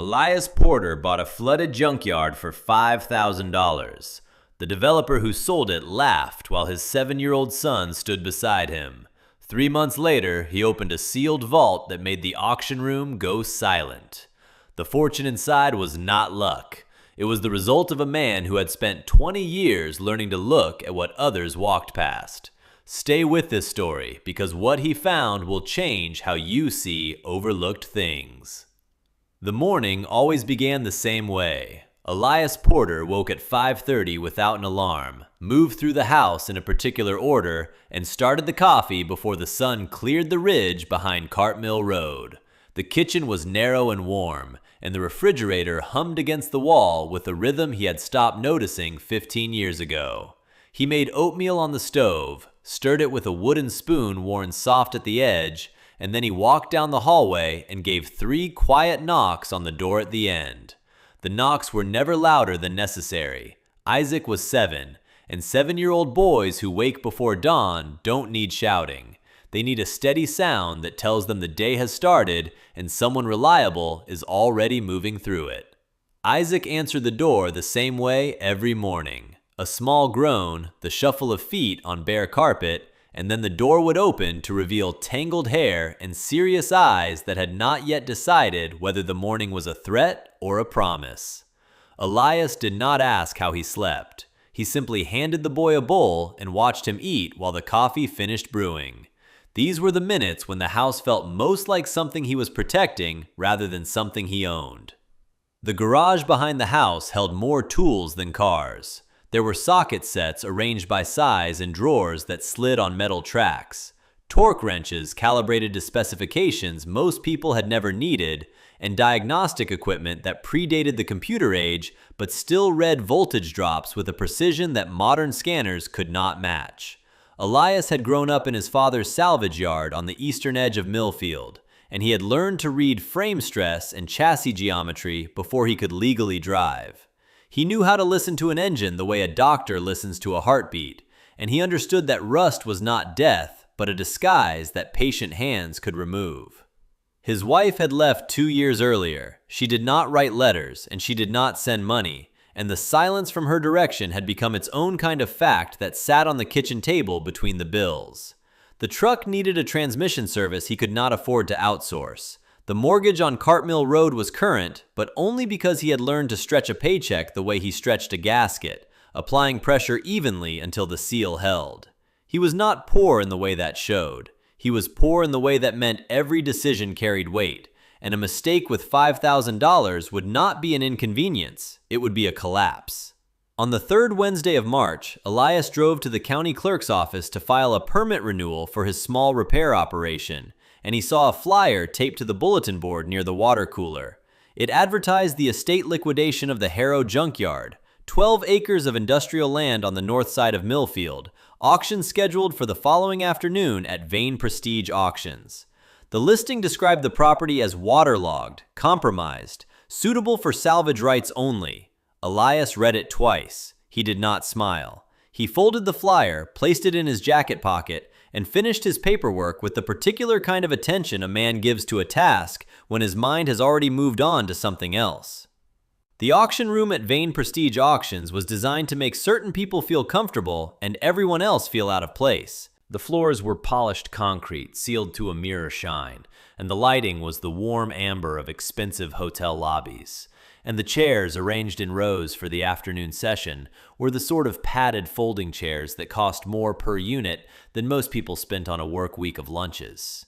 Elias Porter bought a flooded junkyard for $5,000. The developer who sold it laughed while his 7-year-old son stood beside him. 3 months later, he opened a sealed vault that made the auction room go silent. The fortune inside was not luck. It was the result of a man who had spent 20 years learning to look at what others walked past. Stay with this story, because what he found will change how you see overlooked things. The morning always began the same way. Elias Porter woke at 5:30 without an alarm, moved through the house in a particular order, and started the coffee before the sun cleared the ridge behind Cartmill Road. The kitchen was narrow and warm, and the refrigerator hummed against the wall with a rhythm he had stopped noticing 15 years ago. He made oatmeal on the stove, stirred it with a wooden spoon worn soft at the edge, and then he walked down the hallway and gave 3 quiet knocks on the door at the end. The knocks were never louder than necessary. Isaac was 7, and 7-year-old boys who wake before dawn don't need shouting. They need a steady sound that tells them the day has started and someone reliable is already moving through it. Isaac answered the door the same way every morning. A small groan, the shuffle of feet on bare carpet, and then the door would open to reveal tangled hair and serious eyes that had not yet decided whether the morning was a threat or a promise. Elias did not ask how he slept. He simply handed the boy a bowl and watched him eat while the coffee finished brewing. These were the minutes when the house felt most like something he was protecting rather than something he owned. The garage behind the house held more tools than cars. There were socket sets arranged by size in drawers that slid on metal tracks, torque wrenches calibrated to specifications most people had never needed, and diagnostic equipment that predated the computer age but still read voltage drops with a precision that modern scanners could not match. Elias had grown up in his father's salvage yard on the eastern edge of Millfield, and he had learned to read frame stress and chassis geometry before he could legally drive. He knew how to listen to an engine the way a doctor listens to a heartbeat, and he understood that rust was not death, but a disguise that patient hands could remove. His wife had left 2 years earlier. She did not write letters, and she did not send money, and the silence from her direction had become its own kind of fact that sat on the kitchen table between the bills. The truck needed a transmission service he could not afford to outsource. The mortgage on Cartmill Road was current, but only because he had learned to stretch a paycheck the way he stretched a gasket, applying pressure evenly until the seal held. He was not poor in the way that showed. He was poor in the way that meant every decision carried weight, and a mistake with $5,000 would not be an inconvenience, it would be a collapse. On the 3rd Wednesday of March, Elias drove to the county clerk's office to file a permit renewal for his small repair operation, and he saw a flyer taped to the bulletin board near the water cooler. It advertised the estate liquidation of the Heiress Junkyard, 12 acres of industrial land on the north side of Millfield, auction scheduled for the following afternoon at Vane Prestige Auctions. The listing described the property as waterlogged, compromised, suitable for salvage rights only. Elias read it twice. He did not smile. He folded the flyer, placed it in his jacket pocket, and finished his paperwork with the particular kind of attention a man gives to a task when his mind has already moved on to something else. The auction room at Vane Prestige Auctions was designed to make certain people feel comfortable and everyone else feel out of place. The floors were polished concrete, sealed to a mirror shine, and the lighting was the warm amber of expensive hotel lobbies. And the chairs, arranged in rows for the afternoon session, were the sort of padded folding chairs that cost more per unit than most people spent on a work week of lunches.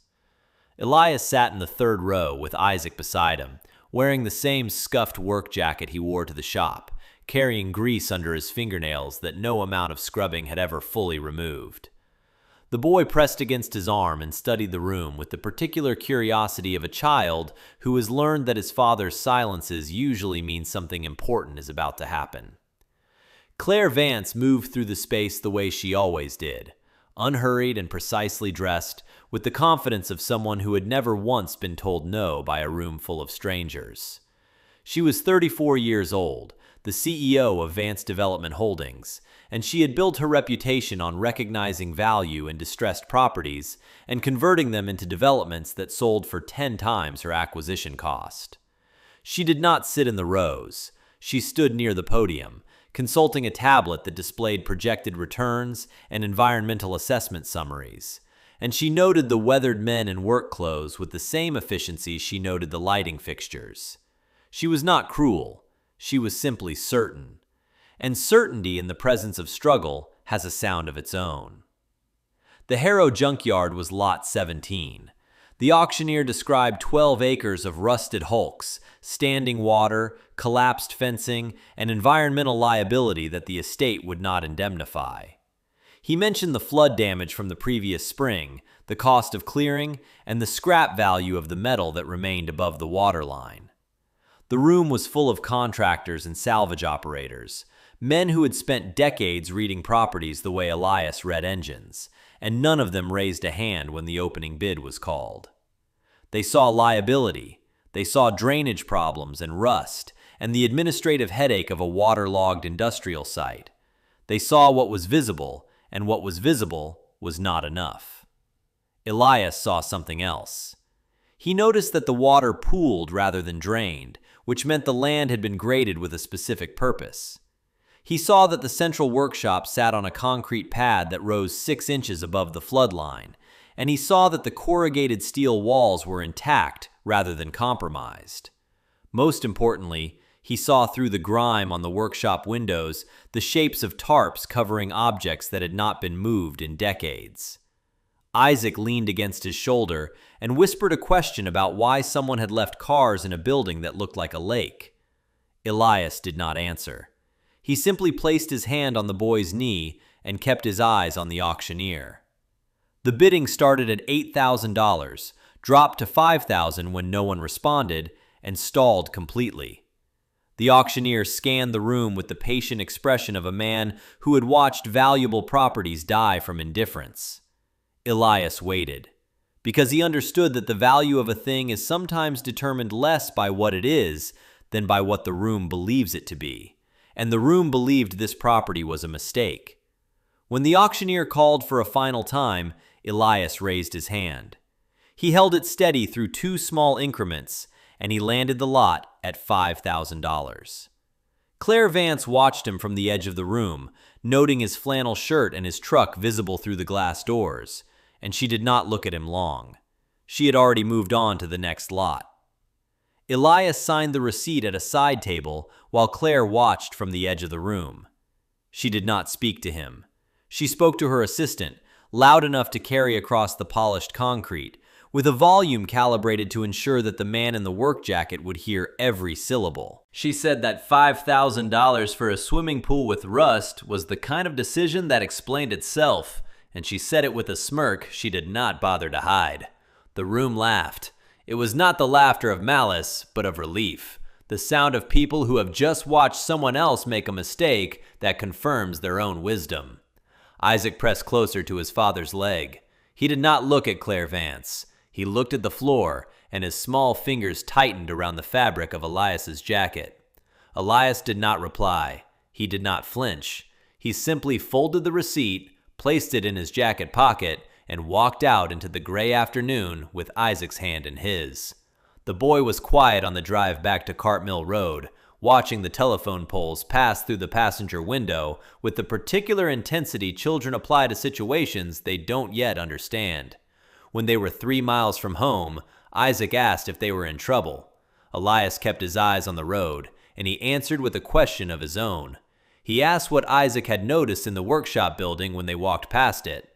Elias sat in the 3rd row with Isaac beside him, wearing the same scuffed work jacket he wore to the shop, carrying grease under his fingernails that no amount of scrubbing had ever fully removed. The boy pressed against his arm and studied the room with the particular curiosity of a child who has learned that his father's silences usually mean something important is about to happen. Claire Vance moved through the space the way she always did, unhurried and precisely dressed, with the confidence of someone who had never once been told no by a room full of strangers. She was 34 years old, the CEO of Vance Development Holdings, and she had built her reputation on recognizing value in distressed properties and converting them into developments that sold for 10 times her acquisition cost. She did not sit in the rows. She stood near the podium, consulting a tablet that displayed projected returns and environmental assessment summaries. And she noted the weathered men in work clothes with the same efficiency she noted the lighting fixtures. She was not cruel. She was simply certain. And certainty in the presence of struggle has a sound of its own. The Harrow Junkyard was Lot 17. The auctioneer described 12 acres of rusted hulks, standing water, collapsed fencing, and environmental liability that the estate would not indemnify. He mentioned the flood damage from the previous spring, the cost of clearing, and the scrap value of the metal that remained above the waterline. The room was full of contractors and salvage operators, men who had spent decades reading properties the way Elias read engines, and none of them raised a hand when the opening bid was called. They saw liability, they saw drainage problems and rust, and the administrative headache of a waterlogged industrial site. They saw what was visible, and what was visible was not enough. Elias saw something else. He noticed that the water pooled rather than drained, which meant the land had been graded with a specific purpose. He saw that the central workshop sat on a concrete pad that rose 6 inches above the flood line, and he saw that the corrugated steel walls were intact rather than compromised. Most importantly, he saw through the grime on the workshop windows the shapes of tarps covering objects that had not been moved in decades. Isaac leaned against his shoulder and whispered a question about why someone had left cars in a building that looked like a lake. Elias did not answer. He simply placed his hand on the boy's knee and kept his eyes on the auctioneer. The bidding started at $8,000, dropped to $5,000 when no one responded, and stalled completely. The auctioneer scanned the room with the patient expression of a man who had watched valuable properties die from indifference. Elias waited, because he understood that the value of a thing is sometimes determined less by what it is than by what the room believes it to be, and the room believed this property was a mistake. When the auctioneer called for a final time, Elias raised his hand. He held it steady through 2 small increments, and he landed the lot at $5,000. Claire Vance watched him from the edge of the room, noting his flannel shirt and his truck visible through the glass doors, and she did not look at him long. She had already moved on to the next lot. Elias signed the receipt at a side table while Claire watched from the edge of the room. She did not speak to him. She spoke to her assistant, loud enough to carry across the polished concrete, with a volume calibrated to ensure that the man in the work jacket would hear every syllable. She said that $5,000 for a swimming pool with rust was the kind of decision that explained itself, and she said it with a smirk she did not bother to hide. The room laughed. It was not the laughter of malice, but of relief, the sound of people who have just watched someone else make a mistake that confirms their own wisdom. Isaac pressed closer to his father's leg. He did not look at Claire Vance. He looked at the floor, and his small fingers tightened around the fabric of Elias's jacket. Elias did not reply. He did not flinch. He simply folded the receipt, placed it in his jacket pocket, and walked out into the gray afternoon with Isaac's hand in his. The boy was quiet on the drive back to Cartmill Road, watching the telephone poles pass through the passenger window with the particular intensity children apply to situations they don't yet understand. When they were 3 miles from home, Isaac asked if they were in trouble. Elias kept his eyes on the road, and he answered with a question of his own. He asked what Isaac had noticed in the workshop building when they walked past it.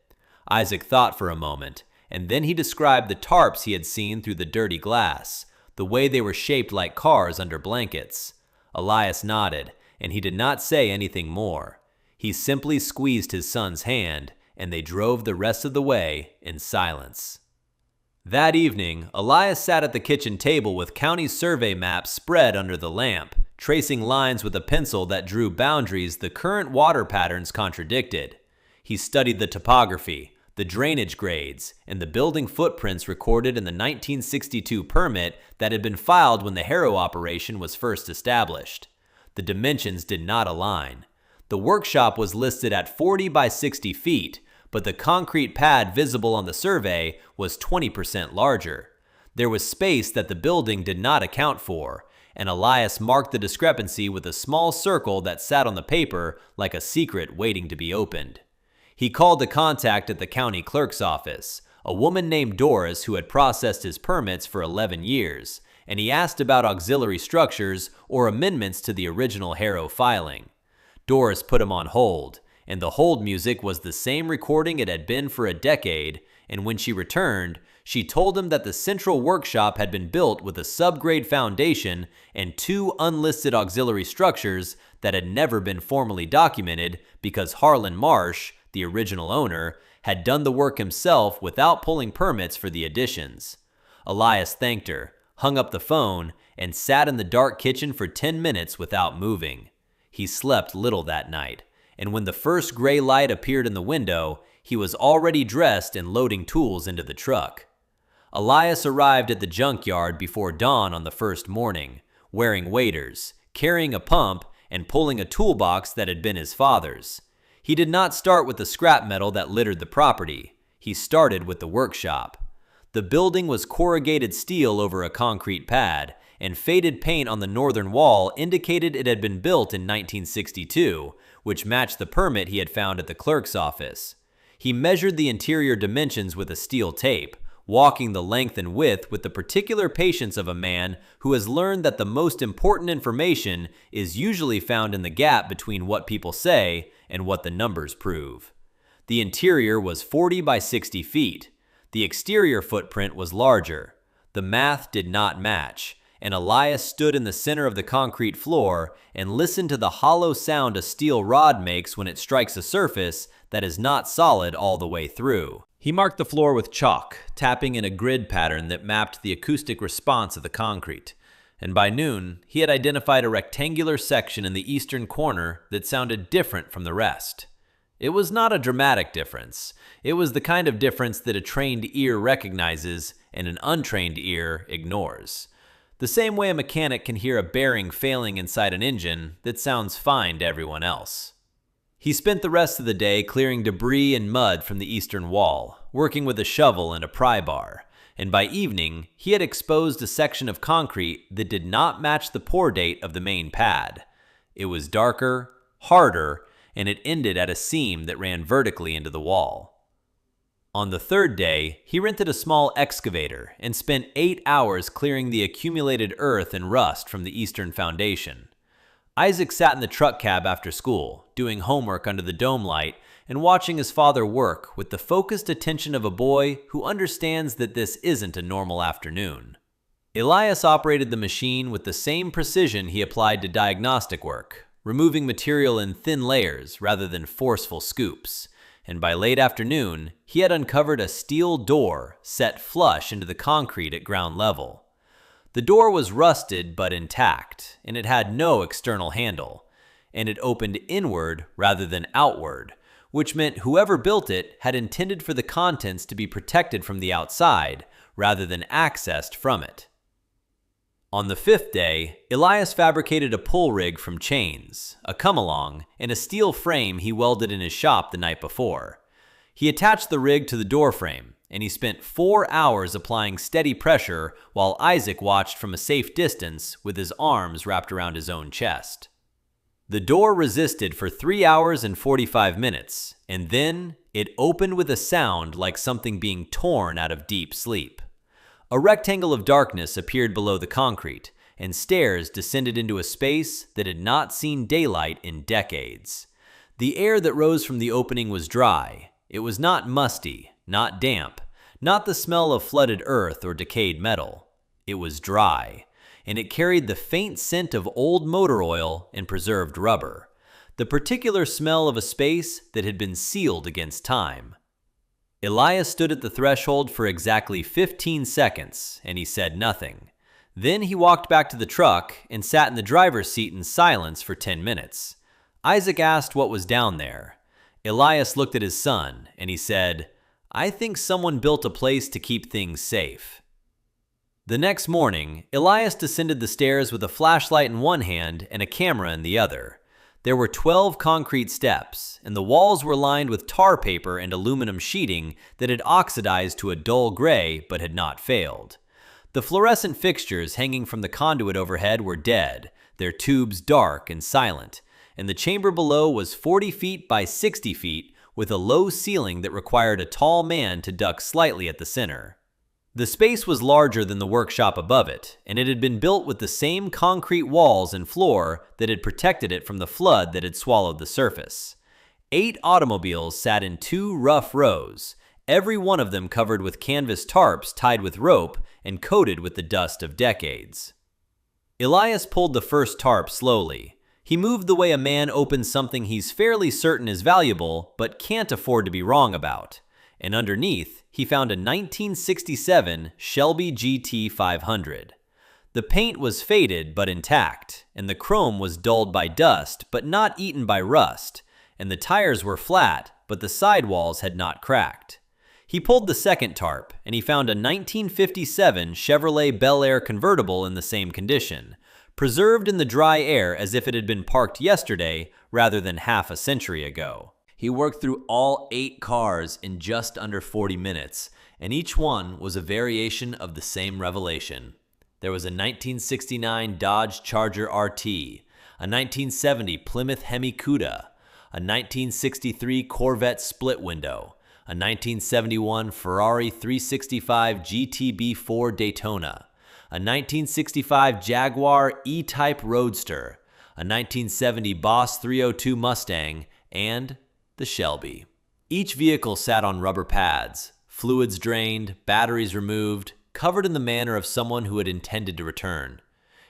Isaac thought for a moment, and then he described the tarps he had seen through the dirty glass, the way they were shaped like cars under blankets. Elias nodded, and he did not say anything more. He simply squeezed his son's hand, and they drove the rest of the way in silence. That evening, Elias sat at the kitchen table with county survey maps spread under the lamp, tracing lines with a pencil that drew boundaries the current water patterns contradicted. He studied the topography, the drainage grades, and the building footprints recorded in the 1962 permit that had been filed when the Harrow operation was first established. The dimensions did not align. The workshop was listed at 40 by 60 feet, but the concrete pad visible on the survey was 20% larger. There was space that the building did not account for, and Elias marked the discrepancy with a small circle that sat on the paper like a secret waiting to be opened. He called the contact at the county clerk's office, a woman named Doris who had processed his permits for 11 years, and he asked about auxiliary structures or amendments to the original Harrow filing. Doris put him on hold, and the hold music was the same recording it had been for a decade, and when she returned, she told him that the central workshop had been built with a subgrade foundation and 2 unlisted auxiliary structures that had never been formally documented because Harlan Marsh, the original owner, had done the work himself without pulling permits for the additions. Elias thanked her, hung up the phone, and sat in the dark kitchen for 10 minutes without moving. He slept little that night, and when the first gray light appeared in the window, he was already dressed and loading tools into the truck. Elias arrived at the junkyard before dawn on the first morning, wearing waders, carrying a pump, and pulling a toolbox that had been his father's. He did not start with the scrap metal that littered the property. He started with the workshop. The building was corrugated steel over a concrete pad, and faded paint on the northern wall indicated it had been built in 1962, which matched the permit he had found at the clerk's office. He measured the interior dimensions with a steel tape, walking the length and width with the particular patience of a man who has learned that the most important information is usually found in the gap between what people say and what the numbers prove. The interior was 40 by 60 feet. The exterior footprint was larger. The math did not match, and Elias stood in the center of the concrete floor and listened to the hollow sound a steel rod makes when it strikes a surface that is not solid all the way through. He marked the floor with chalk, tapping in a grid pattern that mapped the acoustic response of the concrete, and by noon, he had identified a rectangular section in the eastern corner that sounded different from the rest. It was not a dramatic difference. It was the kind of difference that a trained ear recognizes and an untrained ear ignores. The same way a mechanic can hear a bearing failing inside an engine that sounds fine to everyone else. He spent the rest of the day clearing debris and mud from the eastern wall, working with a shovel and a pry bar, and by evening, he had exposed a section of concrete that did not match the pour date of the main pad. It was darker, harder, and it ended at a seam that ran vertically into the wall. On the third day, he rented a small excavator and spent 8 hours clearing the accumulated earth and rust from the eastern foundation. Isaac sat in the truck cab after school, doing homework under the dome light and watching his father work with the focused attention of a boy who understands that this isn't a normal afternoon. Elias operated the machine with the same precision he applied to diagnostic work, removing material in thin layers rather than forceful scoops, and by late afternoon, he had uncovered a steel door set flush into the concrete at ground level. The door was rusted but intact, and it had no external handle, and it opened inward rather than outward, which meant whoever built it had intended for the contents to be protected from the outside rather than accessed from it. On the fifth day, Elias fabricated a pull rig from chains, a come-along, and a steel frame he welded in his shop the night before. He attached the rig to the door frame, and he spent 4 hours applying steady pressure while Isaac watched from a safe distance with his arms wrapped around his own chest. The door resisted for 3 hours and 45 minutes, and then it opened with a sound like something being torn out of deep sleep. A rectangle of darkness appeared below the concrete, and stairs descended into a space that had not seen daylight in decades. The air that rose from the opening was dry. It was not musty, not damp, not the smell of flooded earth or decayed metal. It was dry, and it carried the faint scent of old motor oil and preserved rubber, the particular smell of a space that had been sealed against time. Elias stood at the threshold for exactly 15 seconds, and he said nothing. Then he walked back to the truck and sat in the driver's seat in silence for 10 minutes. Isaac asked what was down there. Elias looked at his son, and he said, "I think someone built a place to keep things safe." The next morning, Elias descended the stairs with a flashlight in one hand and a camera in the other. There were 12 concrete steps, and the walls were lined with tar paper and aluminum sheeting that had oxidized to a dull gray but had not failed. The fluorescent fixtures hanging from the conduit overhead were dead, their tubes dark and silent, and the chamber below was 40 feet by 60 feet with a low ceiling that required a tall man to duck slightly at the center. The space was larger than the workshop above it, and it had been built with the same concrete walls and floor that had protected it from the flood that had swallowed the surface. 8 automobiles sat in 2 rough rows, every one of them covered with canvas tarps tied with rope and coated with the dust of decades. Elias pulled the first tarp slowly. He moved the way a man opens something he's fairly certain is valuable but can't afford to be wrong about. And underneath, he found a 1967 Shelby GT 500. The paint was faded but intact, and the chrome was dulled by dust but not eaten by rust, and the tires were flat but the sidewalls had not cracked. He pulled the second tarp, and he found a 1957 Chevrolet Bel Air convertible in the same condition, preserved in the dry air as if it had been parked yesterday rather than half a century ago. He worked through all 8 cars in just under 40 minutes, and each one was a variation of the same revelation. There was a 1969 Dodge Charger RT, a 1970 Plymouth Hemi Cuda, a 1963 Corvette split window, a 1971 Ferrari 365 GTB4 Daytona, a 1965 Jaguar E-Type Roadster, a 1970 Boss 302 Mustang, and the Shelby. Each vehicle sat on rubber pads, fluids drained, batteries removed, covered in the manner of someone who had intended to return.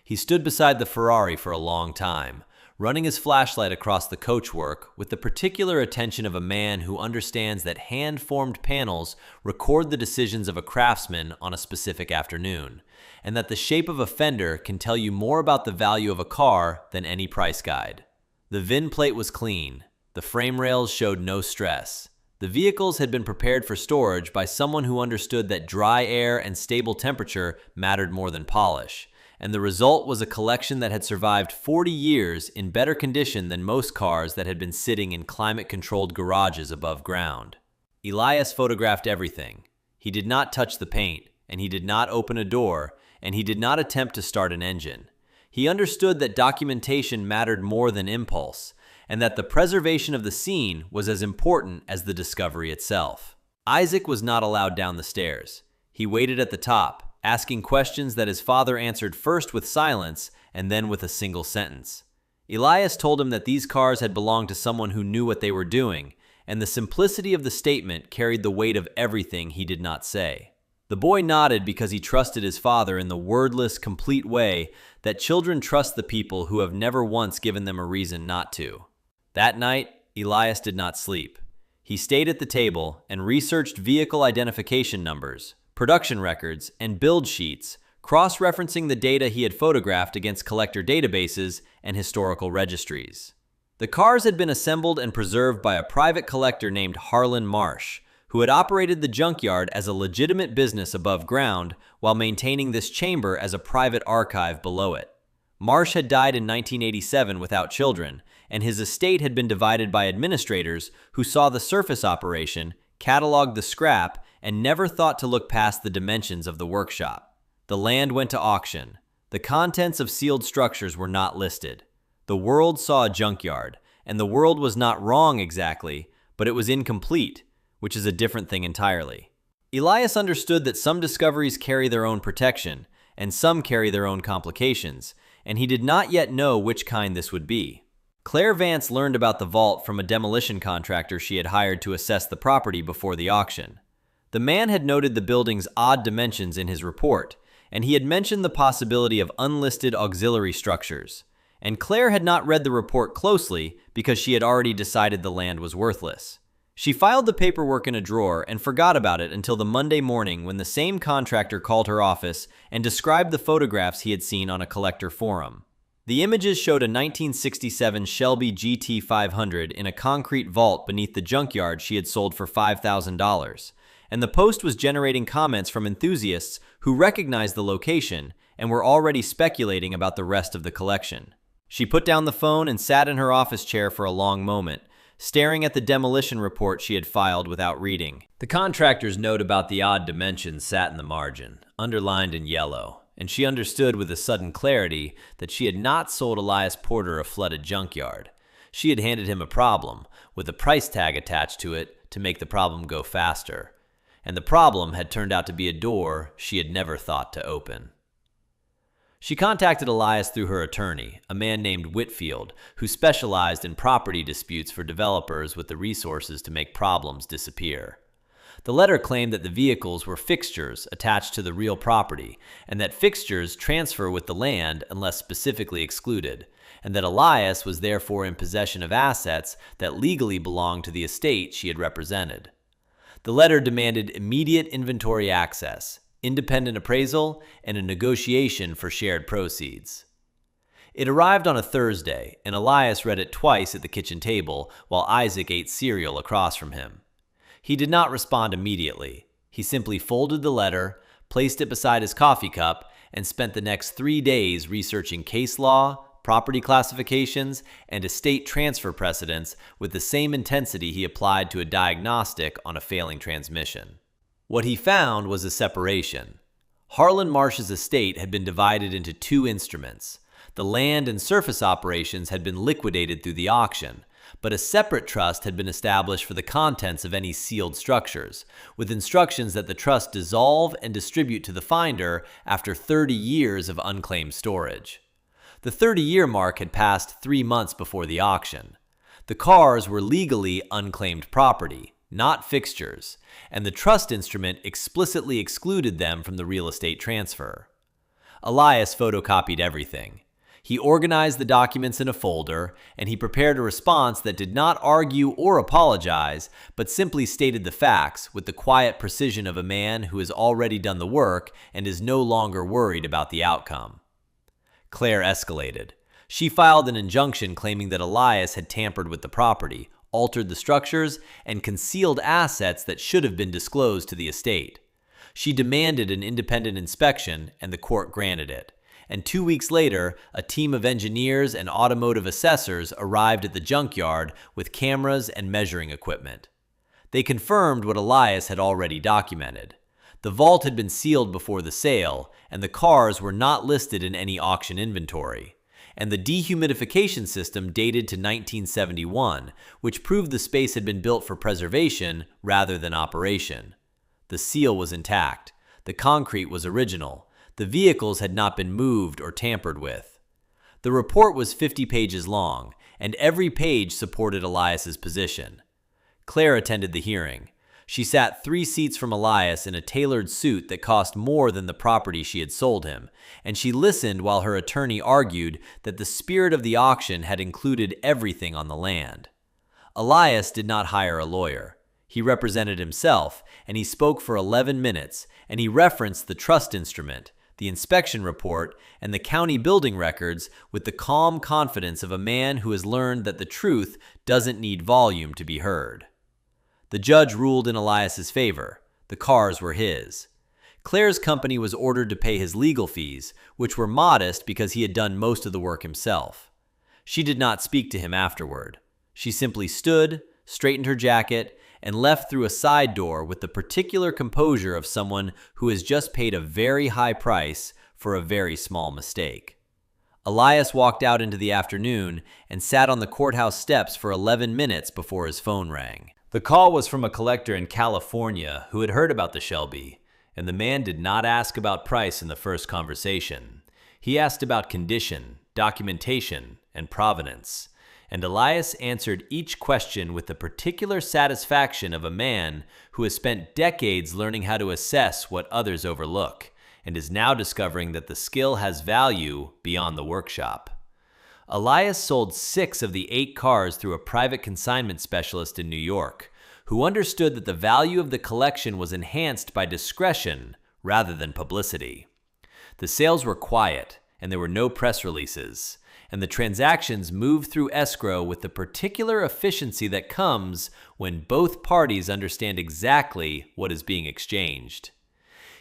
He stood beside the Ferrari for a long time, running his flashlight across the coachwork with the particular attention of a man who understands that hand-formed panels record the decisions of a craftsman on a specific afternoon, and that the shape of a fender can tell you more about the value of a car than any price guide. The VIN plate was clean. The frame rails showed no stress. The vehicles had been prepared for storage by someone who understood that dry air and stable temperature mattered more than polish, and the result was a collection that had survived 40 years in better condition than most cars that had been sitting in climate-controlled garages above ground. Elias photographed everything. He did not touch the paint, and he did not open a door, and he did not attempt to start an engine. He understood that documentation mattered more than impulse, and that the preservation of the scene was as important as the discovery itself. Isaac was not allowed down the stairs. He waited at the top, asking questions that his father answered first with silence and then with a single sentence. Elias told him that these cars had belonged to someone who knew what they were doing, and the simplicity of the statement carried the weight of everything he did not say. The boy nodded because he trusted his father in the wordless, complete way that children trust the people who have never once given them a reason not to. That night, Elias did not sleep. He stayed at the table and researched vehicle identification numbers, production records, and build sheets, cross-referencing the data he had photographed against collector databases and historical registries. The cars had been assembled and preserved by a private collector named Harlan Marsh, who had operated the junkyard as a legitimate business above ground while maintaining this chamber as a private archive below it. Marsh had died in 1987 without children, and his estate had been divided by administrators who saw the surface operation, cataloged the scrap, and never thought to look past the dimensions of the workshop. The land went to auction. The contents of sealed structures were not listed. The world saw a junkyard, and the world was not wrong exactly, but it was incomplete, which is a different thing entirely. Elias understood that some discoveries carry their own protection, and some carry their own complications, and he did not yet know which kind this would be. Claire Vance learned about the vault from a demolition contractor she had hired to assess the property before the auction. The man had noted the building's odd dimensions in his report, and he had mentioned the possibility of unlisted auxiliary structures. And Claire had not read the report closely because she had already decided the land was worthless. She filed the paperwork in a drawer and forgot about it until the Monday morning when the same contractor called her office and described the photographs he had seen on a collector forum. The images showed a 1967 Shelby GT 500 in a concrete vault beneath the junkyard she had sold for $5,000, and the post was generating comments from enthusiasts who recognized the location and were already speculating about the rest of the collection. She put down the phone and sat in her office chair for a long moment, staring at the demolition report she had filed without reading. The contractor's note about the odd dimensions sat in the margin, underlined in yellow, and she understood with a sudden clarity that she had not sold Elias Porter a flooded junkyard. She had handed him a problem, with a price tag attached to it to make the problem go faster. And the problem had turned out to be a door she had never thought to open. She contacted Elias through her attorney, a man named Whitfield, who specialized in property disputes for developers with the resources to make problems disappear. The letter claimed that the vehicles were fixtures attached to the real property, and that fixtures transfer with the land unless specifically excluded, and that Elias was therefore in possession of assets that legally belonged to the estate she had represented. The letter demanded immediate inventory access, independent appraisal, and a negotiation for shared proceeds. It arrived on a Thursday, and Elias read it twice at the kitchen table while Isaac ate cereal across from him. He did not respond immediately. He simply folded the letter, placed it beside his coffee cup, and spent the next 3 days researching case law, property classifications, and estate transfer precedents with the same intensity he applied to a diagnostic on a failing transmission. What he found was a separation. Harlan Marsh's estate had been divided into 2 instruments. The land and surface operations had been liquidated through the auction, but a separate trust had been established for the contents of any sealed structures, with instructions that the trust dissolve and distribute to the finder after 30 years of unclaimed storage. The 30-year mark had passed 3 months before the auction. The cars were legally unclaimed property, not fixtures, and the trust instrument explicitly excluded them from the real estate transfer. Elias photocopied everything. He organized the documents in a folder, and he prepared a response that did not argue or apologize, but simply stated the facts with the quiet precision of a man who has already done the work and is no longer worried about the outcome. Claire escalated. She filed an injunction claiming that Elias had tampered with the property, altered the structures, and concealed assets that should have been disclosed to the estate. She demanded an independent inspection, and the court granted it. And 2 weeks later, a team of engineers and automotive assessors arrived at the junkyard with cameras and measuring equipment. They confirmed what Elias had already documented. The vault had been sealed before the sale, and the cars were not listed in any auction inventory. And the dehumidification system dated to 1971, which proved the space had been built for preservation rather than operation. The seal was intact. The concrete was original. The vehicles had not been moved or tampered with. The report was 50 pages long, and every page supported Elias's position. Claire attended the hearing. She sat 3 seats from Elias in a tailored suit that cost more than the property she had sold him, and she listened while her attorney argued that the spirit of the auction had included everything on the land. Elias did not hire a lawyer. He represented himself, and he spoke for 11 minutes, and he referenced the trust instrument, the inspection report, and the county building records with the calm confidence of a man who has learned that the truth doesn't need volume to be heard. The judge ruled in Elias's favor. The cars were his. Claire's company was ordered to pay his legal fees, which were modest because he had done most of the work himself. She did not speak to him afterward. She simply stood, straightened her jacket, and left through a side door with the particular composure of someone who has just paid a very high price for a very small mistake. Elias walked out into the afternoon and sat on the courthouse steps for 11 minutes before his phone rang. The call was from a collector in California who had heard about the Shelby, and the man did not ask about price in the first conversation. He asked about condition, documentation, and provenance, and Elias answered each question with the particular satisfaction of a man who has spent decades learning how to assess what others overlook, and is now discovering that the skill has value beyond the workshop. Elias sold 6 of the 8 cars through a private consignment specialist in New York, who understood that the value of the collection was enhanced by discretion rather than publicity. The sales were quiet, and there were no press releases, and the transactions moved through escrow with the particular efficiency that comes when both parties understand exactly what is being exchanged.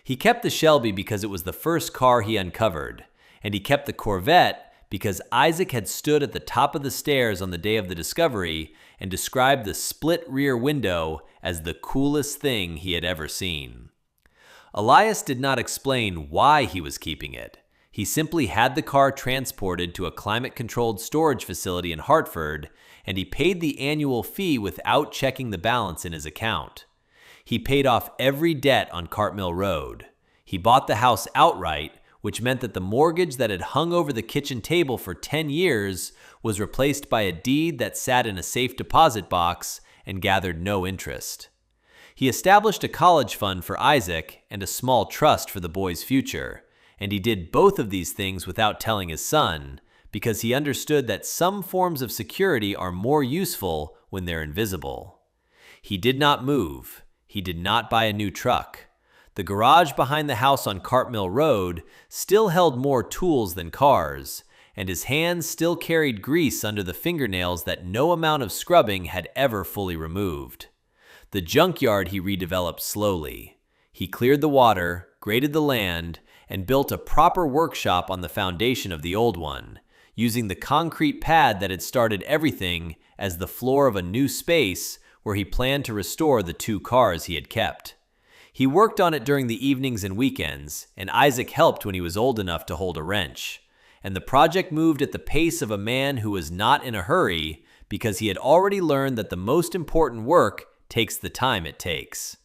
He kept the Shelby because it was the first car he uncovered, and he kept the Corvette because Isaac had stood at the top of the stairs on the day of the discovery and described the split rear window as the coolest thing he had ever seen. Elias did not explain why he was keeping it. He simply had the car transported to a climate-controlled storage facility in Hartford, and he paid the annual fee without checking the balance in his account. He paid off every debt on Cartmill Road. He bought the house outright, which meant that the mortgage that had hung over the kitchen table for 10 years was replaced by a deed that sat in a safe deposit box and gathered no interest. He established a college fund for Isaac and a small trust for the boy's future, and he did both of these things without telling his son, because he understood that some forms of security are more useful when they're invisible. He did not move. He did not buy a new truck. The garage behind the house on Cartmill Road still held more tools than cars, and his hands still carried grease under the fingernails that no amount of scrubbing had ever fully removed. The junkyard he redeveloped slowly. He cleared the water, graded the land, and built a proper workshop on the foundation of the old one, using the concrete pad that had started everything as the floor of a new space where he planned to restore the 2 cars he had kept. He worked on it during the evenings and weekends, and Isaac helped when he was old enough to hold a wrench. And the project moved at the pace of a man who was not in a hurry because he had already learned that the most important work takes the time it takes.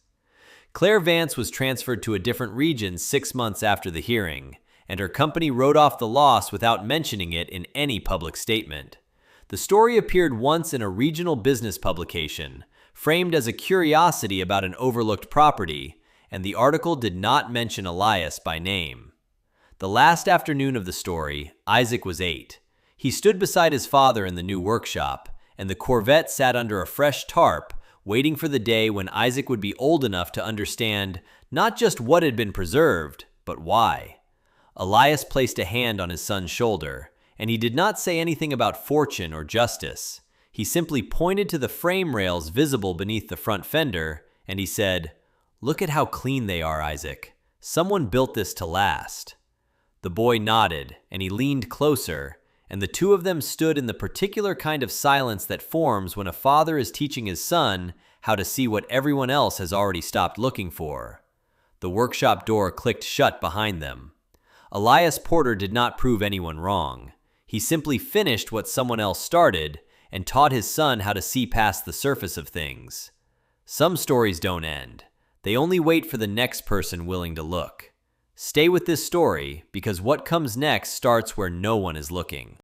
Claire Vance was transferred to a different region 6 months after the hearing, and her company wrote off the loss without mentioning it in any public statement. The story appeared once in a regional business publication, framed as a curiosity about an overlooked property, and the article did not mention Elias by name. The last afternoon of the story, Isaac was 8. He stood beside his father in the new workshop, and the Corvette sat under a fresh tarp, waiting for the day when Isaac would be old enough to understand not just what had been preserved, but why. Elias placed a hand on his son's shoulder, and he did not say anything about fortune or justice. He simply pointed to the frame rails visible beneath the front fender, and he said, "Look at how clean they are, Isaac. Someone built this to last." The boy nodded, and he leaned closer, and the 2 of them stood in the particular kind of silence that forms when a father is teaching his son how to see what everyone else has already stopped looking for. The workshop door clicked shut behind them. Elias Porter did not prove anyone wrong. He simply finished what someone else started and taught his son how to see past the surface of things. Some stories don't end. They only wait for the next person willing to look. Stay with this story, because what comes next starts where no one is looking.